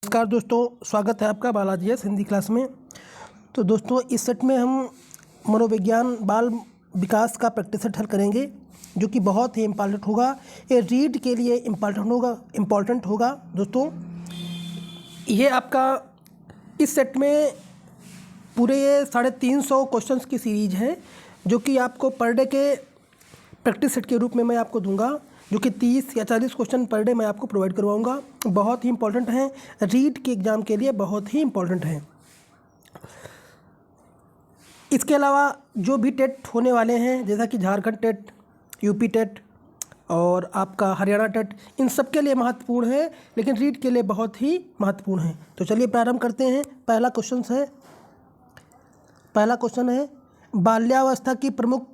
नमस्कार दोस्तों, स्वागत है आपका बालाजी एस हिंदी क्लास में। तो दोस्तों, इस सेट में हम मनोविज्ञान बाल विकास का प्रैक्टिस सेट हल करेंगे, जो कि बहुत ही इम्पॉर्टेंट होगा। ये रीड के लिए इम्पॉर्टेंट होगा दोस्तों। ये आपका इस सेट में पूरे ये 350 क्वेश्चंस की सीरीज है, जो कि आपको पर डे के प्रैक्टिस सेट के रूप में मैं आपको दूंगा, जो कि 30 या 40 क्वेश्चन पर डे मैं आपको प्रोवाइड करवाऊंगा। बहुत ही इंपॉर्टेंट हैं, रीड के एग्ज़ाम के लिए बहुत ही इंपॉर्टेंट हैं। इसके अलावा जो भी टेट होने वाले हैं, जैसा कि झारखंड टेट, यूपी टेट और आपका हरियाणा टेट, इन सब के लिए महत्वपूर्ण है, लेकिन रीड के लिए बहुत ही महत्वपूर्ण है। तो चलिए प्रारंभ करते हैं। पहला क्वेश्चन है बाल्यावस्था की प्रमुख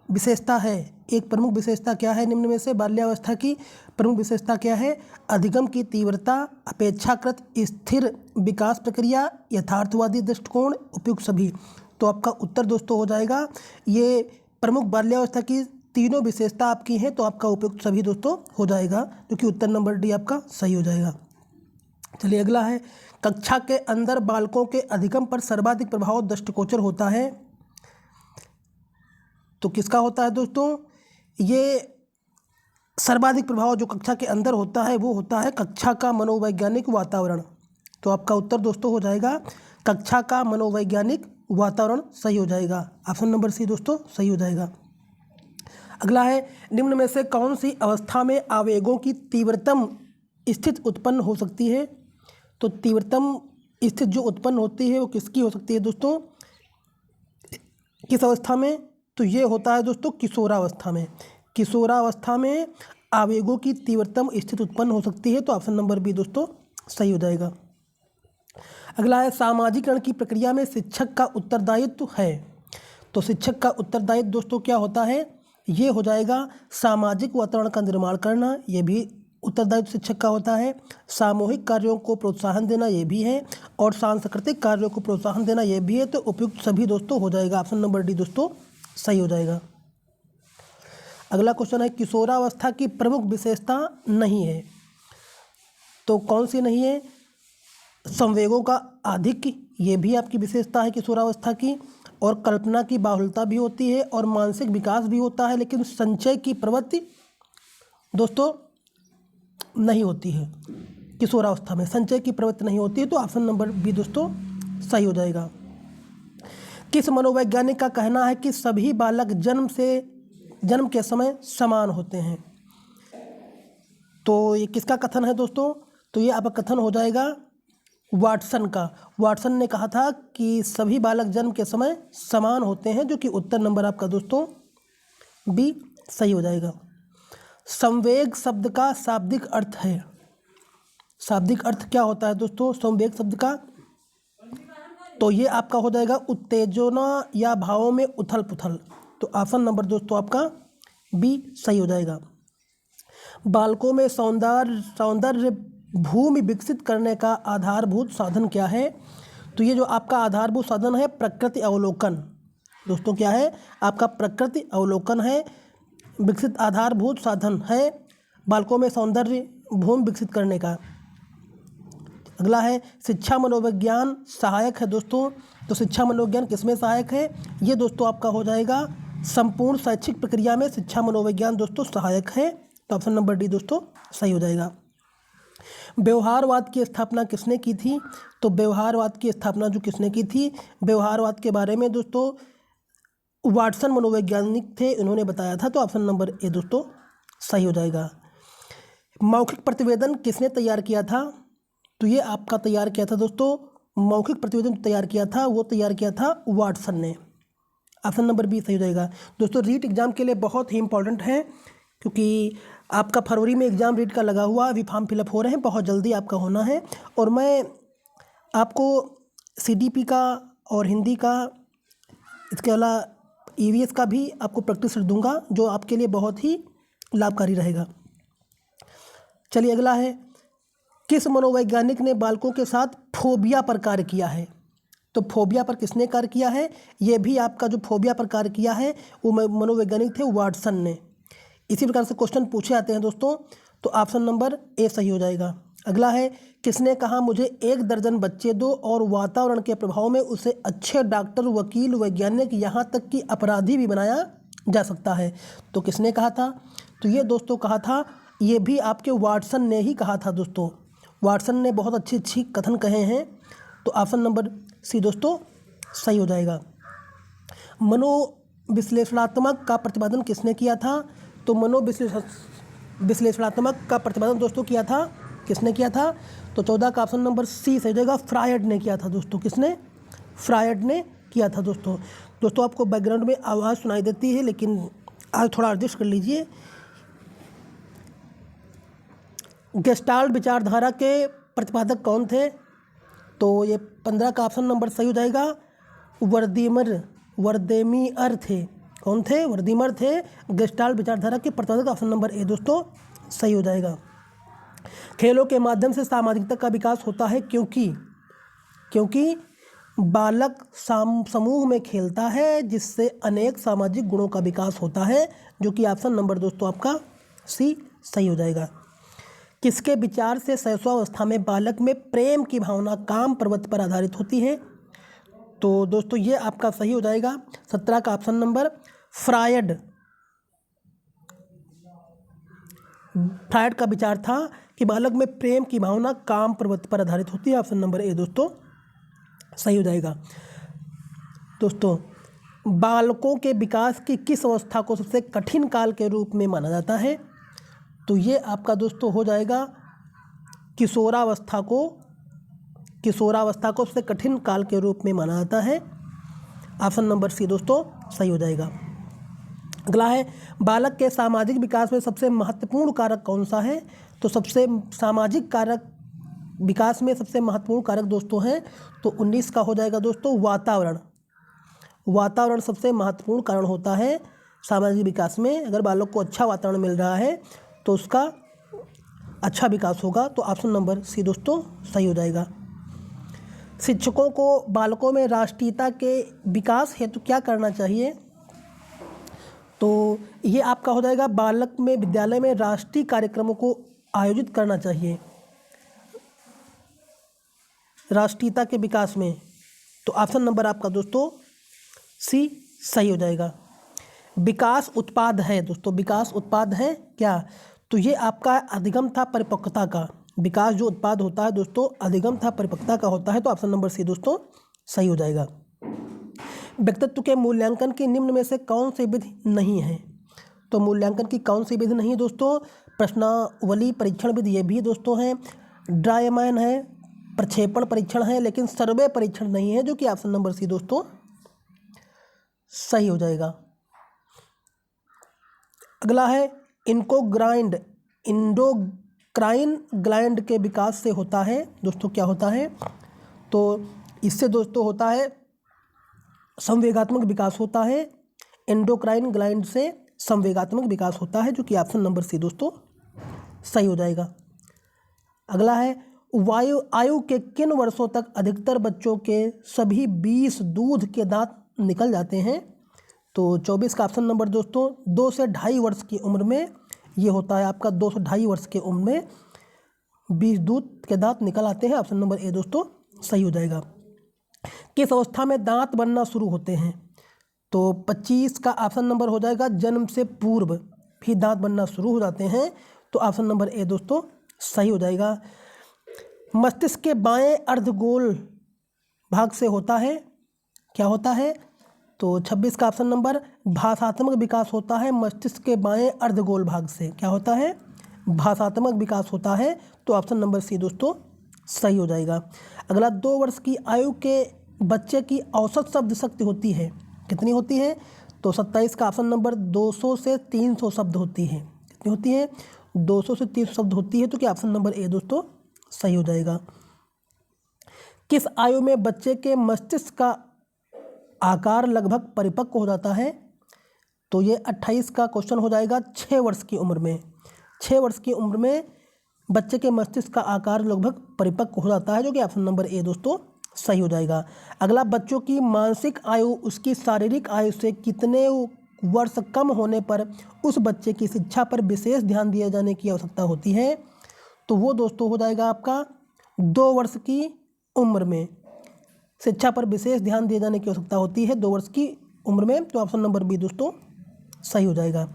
विशेषता है। एक प्रमुख विशेषता क्या है? निम्न में से बाल्यावस्था की प्रमुख विशेषता क्या है? अधिगम की तीव्रता, अपेक्षाकृत स्थिर विकास प्रक्रिया, यथार्थवादी दृष्टिकोण, उपयुक्त सभी। तो आपका उत्तर दोस्तों हो जाएगा, ये प्रमुख बाल्यावस्था की तीनों विशेषता आपकी हैं, तो आपका उपयुक्त सभी दोस्तों हो जाएगा, जो कि उत्तर नंबर डी आपका सही हो जाएगा। चलिए अगला है, कक्षा के अंदर बालकों के अधिगम पर सर्वाधिक प्रभाव दृष्टिगोचर होता है। तो किसका होता है दोस्तों? ये सर्वाधिक प्रभाव जो कक्षा के अंदर होता है वो होता है कक्षा का मनोवैज्ञानिक वातावरण। तो आपका उत्तर दोस्तों हो जाएगा कक्षा का मनोवैज्ञानिक वातावरण सही हो जाएगा। ऑप्शन नंबर सी दोस्तों सही हो जाएगा। अगला है, निम्न में से कौन सी अवस्था में आवेगों की तीव्रतम स्थिति उत्पन्न हो सकती है? तो तीव्रतम स्थिति जो उत्पन्न होती है वो किसकी हो सकती है दोस्तों? किस अवस्था में? तो ये होता है दोस्तों किशोरावस्था में। किशोरावस्था में आवेगों की तीव्रतम स्थिति उत्पन्न हो सकती है। तो ऑप्शन नंबर बी दोस्तों सही हो जाएगा। अगला है, सामाजिकरण की प्रक्रिया में शिक्षक का उत्तरदायित्व है। तो शिक्षक का उत्तरदायित्व दोस्तों क्या होता है? ये हो जाएगा सामाजिक वातावरण का निर्माण करना, ये भी उत्तरदायित्व शिक्षक का होता है। सामूहिक कार्यों को प्रोत्साहन देना, ये भी है, और सांस्कृतिक कार्यों को प्रोत्साहन देना, ये भी है। तो उपयुक्त सभी दोस्तों हो जाएगा। ऑप्शन नंबर डी दोस्तों सही हो जाएगा। अगला क्वेश्चन है, किशोरावस्था की प्रमुख विशेषता नहीं है। तो कौन सी नहीं है? संवेगों का आधिक्य, ये भी आपकी विशेषता है किशोरावस्था की, और कल्पना की बाहुलता भी होती है, और मानसिक विकास भी होता है, लेकिन संचय की प्रवृत्ति दोस्तों नहीं होती है। किशोरावस्था में संचय की प्रवृत्ति नहीं होती है। तो ऑप्शन नंबर बी दोस्तों सही हो जाएगा। किस मनोवैज्ञानिक का कहना है कि सभी बालक जन्म के समय समान होते हैं? तो ये किसका कथन है दोस्तों? तो ये आपका कथन हो जाएगा वाटसन का। वाटसन ने कहा था कि सभी बालक जन्म के समय समान होते हैं, जो कि उत्तर नंबर आपका दोस्तों बी सही हो जाएगा। संवेग शब्द का शाब्दिक अर्थ है। शाब्दिक अर्थ क्या होता है दोस्तों संवेग शब्द का? तो ये आपका हो जाएगा उत्तेजना या भावों में उथल पुथल। तो ऑप्शन नंबर दोस्तों आपका बी सही हो जाएगा। बालकों में सौंदर्य भूमि विकसित करने का आधारभूत साधन क्या है? तो ये जो आपका आधारभूत साधन है प्रकृति अवलोकन। दोस्तों क्या है? आपका प्रकृति अवलोकन है, विकसित आधारभूत साधन है बालकों में सौंदर्य भूमि विकसित करने का। अगला है, शिक्षा मनोविज्ञान सहायक है दोस्तों। तो शिक्षा मनोविज्ञान किसमें सहायक है? ये दोस्तों आपका हो जाएगा संपूर्ण शैक्षिक प्रक्रिया में शिक्षा मनोविज्ञान दोस्तों सहायक है। तो ऑप्शन नंबर डी दोस्तों सही हो जाएगा। व्यवहारवाद की स्थापना किसने की थी? तो व्यवहारवाद की स्थापना जो किसने की थी, व्यवहारवाद के बारे में दोस्तों वाटसन मनोवैज्ञानिक थे, इन्होंने बताया था। तो ऑप्शन नंबर ए दोस्तों सही हो जाएगा। मौखिक प्रतिवेदन किसने तैयार किया था? तो ये आपका तैयार किया था दोस्तों, मौखिक प्रतिवेदन तैयार किया था वो तैयार किया था वाटसन ने। ऑप्शन नंबर बी सही हो जाएगा। दोस्तों रीट एग्जाम के लिए बहुत ही इंपॉर्टेंट है, क्योंकि आपका फरवरी में एग्ज़ाम रीट का लगा हुआ, अभी फॉर्म फिलअप हो रहे हैं, बहुत जल्दी आपका होना है। और मैं आपको सीडीपी का और हिंदी का, इसके अलावा ईवीएस का भी आपको प्रैक्टिस दूंगा, जो आपके लिए बहुत ही लाभकारी रहेगा। चलिए अगला है, किस मनोवैज्ञानिक ने बालकों के साथ फोबिया पर कार्य किया है? तो फोबिया पर किसने कार्य किया है? ये भी आपका जो फोबिया पर कार्य किया है वो मनोवैज्ञानिक थे वाटसन ने। इसी प्रकार से क्वेश्चन पूछे आते हैं दोस्तों, तो ऑप्शन नंबर ए सही हो जाएगा। अगला है, किसने कहा मुझे 1 दर्जन बच्चे दो और वातावरण के प्रभाव में उसे अच्छे डॉक्टर, वकील, वैज्ञानिक, यहाँ तक कि अपराधी भी बनाया जा सकता है। तो किसने कहा था? तो ये दोस्तों कहा था, ये भी आपके वाटसन ने ही कहा था दोस्तों। वाटसन ने बहुत अच्छी कथन कहे हैं। तो ऑप्शन नंबर सी दोस्तों सही हो जाएगा। मनोविश्लेषणात्मक का प्रतिपादन किसने किया था? तो विश्लेषणात्मक का प्रतिपादन दोस्तों किया था, किसने किया था? तो 14 का ऑप्शन नंबर सी सही हो जाएगा। फ्रायड ने किया था दोस्तों। किसने? फ्रायड ने किया था दोस्तों। दोस्तों आपको बैकग्राउंड में आवाज़ सुनाई देती है, लेकिन आज थोड़ा एडजस्ट कर लीजिए। गेस्टाल्ट विचारधारा के प्रतिपादक कौन थे? तो ये 15 का ऑप्शन नंबर सही हो जाएगा। वर्देमियर थे। कौन थे? वर्देमियर थे गेस्टाल्ट विचारधारा के प्रतिपादक। ऑप्शन नंबर ए दोस्तों सही हो जाएगा। खेलों के माध्यम से सामाजिकता का विकास होता है क्योंकि बालक समूह में खेलता है, जिससे अनेक सामाजिक गुणों का विकास होता है, जो कि ऑप्शन नंबर दोस्तों आपका सी सही हो जाएगा। किसके विचार से शैशवावस्था में बालक में प्रेम की भावना काम प्रवृत्ति पर आधारित होती है? तो दोस्तों ये आपका सही हो जाएगा। 17 का ऑप्शन नंबर फ्रायड का विचार था कि बालक में प्रेम की भावना काम प्रवृत्ति पर आधारित होती है। ऑप्शन नंबर ए दोस्तों सही हो जाएगा। दोस्तों बालकों के विकास की किस अवस्था को सबसे कठिन काल के रूप में माना जाता है? तो ये आपका दोस्तों हो जाएगा किशोरावस्था को सबसे कठिन काल के रूप में माना जाता है। ऑप्शन नंबर सी दोस्तों सही हो जाएगा। अगला है, बालक के सामाजिक विकास में सबसे महत्वपूर्ण कारक कौन सा है? तो सबसे सामाजिक कारक विकास में सबसे महत्वपूर्ण कारक दोस्तों हैं, तो 19 का हो जाएगा दोस्तों वातावरण सबसे महत्वपूर्ण कारण होता है सामाजिक विकास में। अगर बालक को अच्छा वातावरण मिल रहा है तो उसका अच्छा विकास होगा। तो ऑप्शन नंबर सी दोस्तों सही हो जाएगा। शिक्षकों को बालकों में राष्ट्रीयता के विकास हेतु क्या करना चाहिए? तो ये आपका हो जाएगा, बालक में विद्यालय में राष्ट्रीय कार्यक्रमों को आयोजित करना चाहिए राष्ट्रीयता के विकास में। तो ऑप्शन नंबर आपका दोस्तों सी सही हो जाएगा। विकास उत्पाद है दोस्तों, विकास उत्पाद है क्या? तो ये आपका अधिगम था परिपक्वता का। विकास जो उत्पाद होता है दोस्तों अधिगम था परिपक्वता का होता है। तो ऑप्शन नंबर सी दोस्तों सही हो जाएगा। व्यक्तित्व के मूल्यांकन की निम्न में से कौन सी विधि नहीं है? तो मूल्यांकन की कौन सी विधि नहीं है दोस्तों? प्रश्नावली परीक्षण विधि ये भी दोस्तों है, ड्रायमैन है, प्रक्षेपण परीक्षण है, लेकिन सर्वे परीक्षण नहीं है, जो कि ऑप्शन नंबर सी दोस्तों सही हो जाएगा। अगला है, इंडोक्राइन ग्लैंड के विकास से होता है दोस्तों। क्या होता है? तो इससे दोस्तों होता है संवेगात्मक विकास होता है। एंडोक्राइन ग्लैंड से संवेगात्मक विकास होता है, जो कि ऑप्शन नंबर सी दोस्तों सही हो जाएगा। अगला है, आयु के किन वर्षों तक अधिकतर बच्चों के सभी 20 दूध के दांत निकल जाते हैं? तो 24 का ऑप्शन नंबर दोस्तों 2 से 2.5 वर्ष की उम्र में ये होता है आपका। 2 से 2.5 वर्ष की उम्र में 20 दूध के दांत निकल आते हैं। ऑप्शन नंबर ए दोस्तों सही हो जाएगा। किस अवस्था में दांत बनना शुरू होते हैं? तो 25 का ऑप्शन नंबर हो जाएगा, जन्म से पूर्व भी दांत बनना शुरू हो जाते हैं। तो ऑप्शन नंबर ए दोस्तों सही हो जाएगा। मस्तिष्क के बाएं अर्धगोल भाग से होता है, क्या होता है? तो 26 का ऑप्शन नंबर भाषात्मक विकास होता है मस्तिष्क के बाएं अर्धगोल भाग से। क्या होता है? भाषात्मक विकास होता है। तो ऑप्शन नंबर सी दोस्तों सही हो जाएगा। अगला, 2 वर्ष की आयु के बच्चे की औसत शब्द शक्ति होती है, कितनी होती है? तो 27 का ऑप्शन नंबर 200 से 300 शब्द होती है। कितनी होती है? 200 से 300 शब्द होती है। तो क्या ऑप्शन नंबर ए दोस्तों सही हो जाएगा। किस आयु में बच्चे के मस्तिष्क का आकार लगभग परिपक्व हो जाता है? तो ये 28 का क्वेश्चन हो जाएगा। 6 वर्ष की उम्र में, 6 वर्ष की उम्र में बच्चे के मस्तिष्क का आकार लगभग परिपक्व हो जाता है, जो कि ऑप्शन नंबर ए दोस्तों सही हो जाएगा। अगला, बच्चों की मानसिक आयु उसकी शारीरिक आयु से कितने वर्ष कम होने पर उस बच्चे की शिक्षा पर विशेष ध्यान दिए जाने की आवश्यकता होती है? तो वो दोस्तों हो जाएगा आपका 2 वर्ष की उम्र में। शिक्षा पर विशेष ध्यान दिए जाने की आवश्यकता होती है 2 वर्ष की उम्र में, तो ऑप्शन नंबर बी दोस्तों सही हो जाएगा।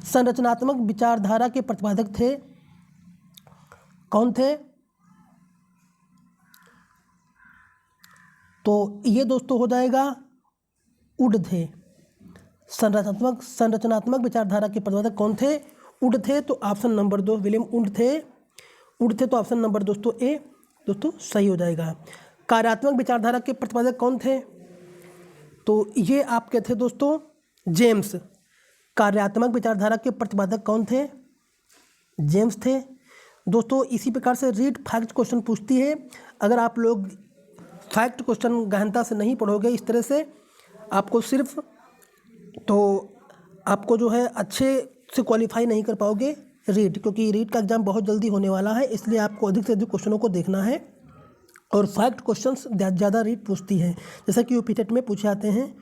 संरचनात्मक विचारधारा के प्रतिपादक थे, कौन थे? तो ये दोस्तों हो जाएगा वुड थे। संरचनात्मक विचारधारा के प्रतिपादक कौन थे? वुड थे, तो ऑप्शन नंबर 2 विलियम वुड थे, तो ऑप्शन नंबर दोस्तों ए दोस्तों सही हो जाएगा। कार्यात्मक विचारधारा के प्रतिपादक कौन थे? तो ये आपके थे दोस्तों जेम्स। कार्यात्मक विचारधारा के प्रतिपादक कौन थे? जेम्स थे। दोस्तों इसी प्रकार से रीड फैक्ट क्वेश्चन पूछती है। अगर आप लोग फैक्ट क्वेश्चन गहनता से नहीं पढ़ोगे इस तरह से, आपको सिर्फ तो आपको जो है अच्छे से क्वालिफाई नहीं कर पाओगे रीड, क्योंकि रीड का एग्ज़ाम बहुत जल्दी होने वाला है, इसलिए आपको अधिक से अधिक क्वेश्चनों को देखना है। और फैक्ट क्वेश्चंस ज़्यादा रीड पूछती है, जैसा कि यूपी टेट में पूछे जाते हैं।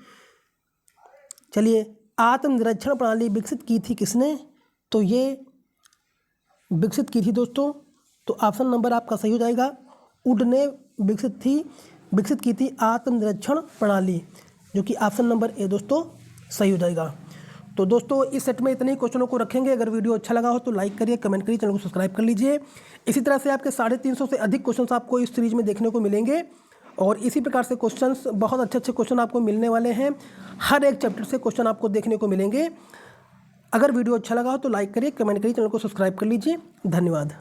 चलिए, आत्मनिरीक्षण प्रणाली विकसित की थी किसने? तो ये विकसित की थी दोस्तों, तो ऑप्शन नंबर आपका सही हो जाएगा। वुड ने विकसित की थी आत्मनिरीक्षण प्रणाली, जो कि ऑप्शन नंबर ए दोस्तों सही हो जाएगा। तो दोस्तों इस सेट में इतने ही क्वेश्चनों को रखेंगे। अगर वीडियो अच्छा लगा हो तो लाइक करिए, कमेंट करिए, चैनल को सब्सक्राइब कर लीजिए। इसी तरह से आपके 350 से अधिक क्वेश्चंस आपको इस सीरीज में देखने को मिलेंगे, और इसी प्रकार से क्वेश्चंस, बहुत अच्छे क्वेश्चन आपको मिलने वाले हैं। हर एक चैप्टर से क्वेश्चन आपको देखने को मिलेंगे। अगर वीडियो अच्छा लगा हो तो लाइक करिए, कमेंट करिए, चैनल को सब्सक्राइब कर लीजिए। धन्यवाद।